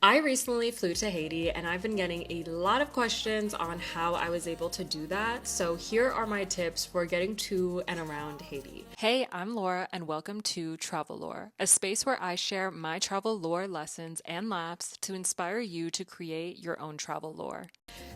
I recently flew to Haiti and I've been getting a lot of questions on how I was able to do that. So here are my tips for getting to and around Haiti. Hey, I'm Laura and welcome to Travel Lore, a space where I share my travel lore lessons and laughs to inspire you to create your own travel lore.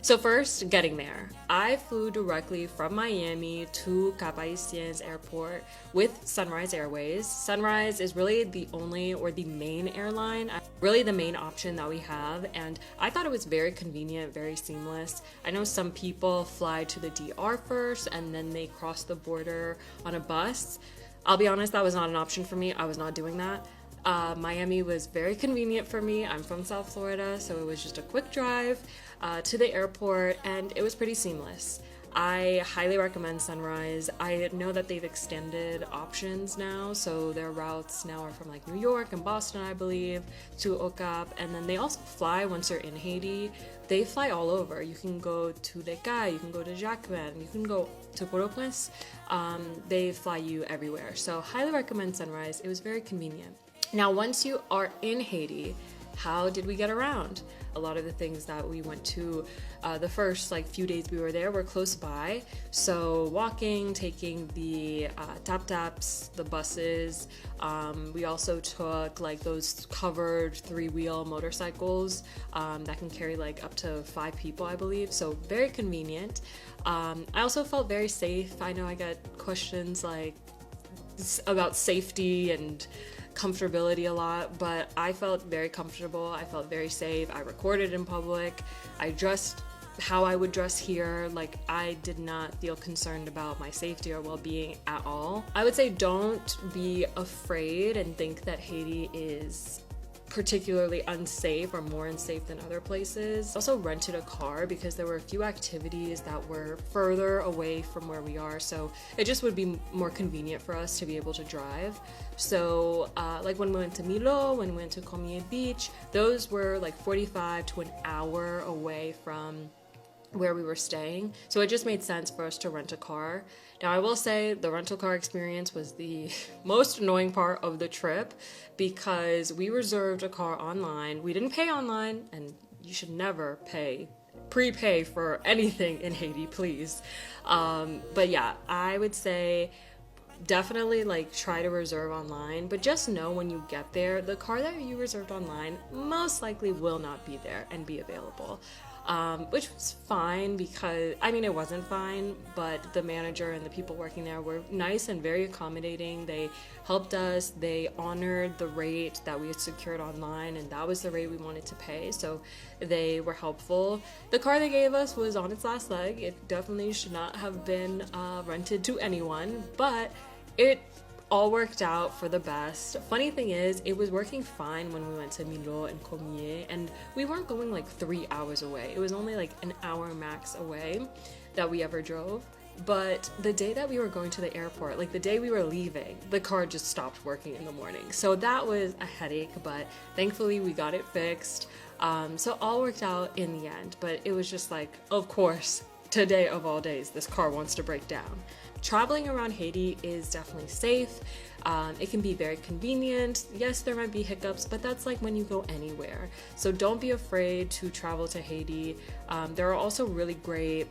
So first, getting there. I flew directly from Miami to Cap-Haitien's airport with Sunrise Airways. Sunrise is really the only or the main airline, really the main option that we have, and I thought it was very convenient, very seamless. I know some people fly to the DR first and then they cross the border on a bus. I'll be honest, that was not an option for me. I was not doing that. Miami was very convenient for me. I'm from South Florida, so it was just a quick drive to the airport, and it was pretty seamless. I highly recommend Sunrise. I know that they've extended options now, so their routes now are from like New York and Boston, I believe, to Okap, and then they also fly once you're in Haiti. They fly all over. You can go to Decay, you can go to Jacquemin, you can go to Port-au-Prince. They fly you everywhere, so highly recommend Sunrise. It was very convenient. Now, once you are in Haiti, how did we get around? A lot of the things that we went to the first few days we were there were close by. So walking, taking the tap-taps, the buses. We also took those covered three-wheel motorcycles that can carry up to 5 people, I believe. So very convenient. I also felt very safe. I know I got questions about safety and comfortability a lot, but I felt very comfortable. I felt very safe. I recorded in public. I dressed how I would dress here. I did not feel concerned about my safety or well-being at all. I would say don't be afraid and think that Haiti is particularly unsafe or more unsafe than other places. Also rented a car because there were a few activities that were further away from where we are, so it just would be more convenient for us to be able to drive. So when we went to Milo, when we went to Comier Beach, those were 45 to an hour away from where we were staying, so it just made sense for us to rent a car. Now, I will say the rental car experience was the most annoying part of the trip because we reserved a car online. We didn't pay online, and you should never prepay for anything in Haiti, please. But yeah, I would say definitely try to reserve online, but just know when you get there, the car that you reserved online most likely will not be there and be available. Which was fine because, it wasn't fine, but the manager and the people working there were nice and very accommodating. They helped us. They honored the rate that we had secured online, and that was the rate we wanted to pay, so they were helpful. The car they gave us was on its last leg. It definitely should not have been rented to anyone, but it all worked out for the best. Funny thing is, it was working fine when we went to Milo and Comier, and we weren't going 3 hours away. It was only an hour max away that we ever drove. But the day that we were going to the airport, the day we were leaving, the car just stopped working in the morning. So that was a headache, but thankfully we got it fixed. So all worked out in the end, but it was just of course, today of all days, this car wants to break down. Traveling around Haiti is definitely safe. It can be very convenient. Yes, there might be hiccups, but that's when you go anywhere. So don't be afraid to travel to Haiti. There are also really great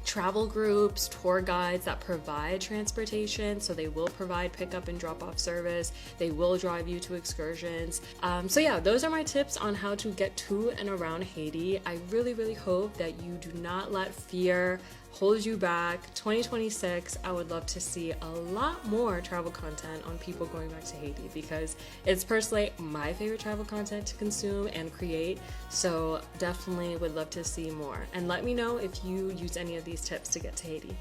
travel groups, tour guides that provide transportation, so they will provide pickup and drop-off service. They will drive you to excursions. So yeah, those are my tips on how to get to and around Haiti. I really, really hope that you do not let fear hold you back. 2026, I would love to see a lot more travel content on people going back to Haiti because it's personally my favorite travel content to consume and create. So definitely would love to see more. And let me know if you use any of these tips to get to Haiti.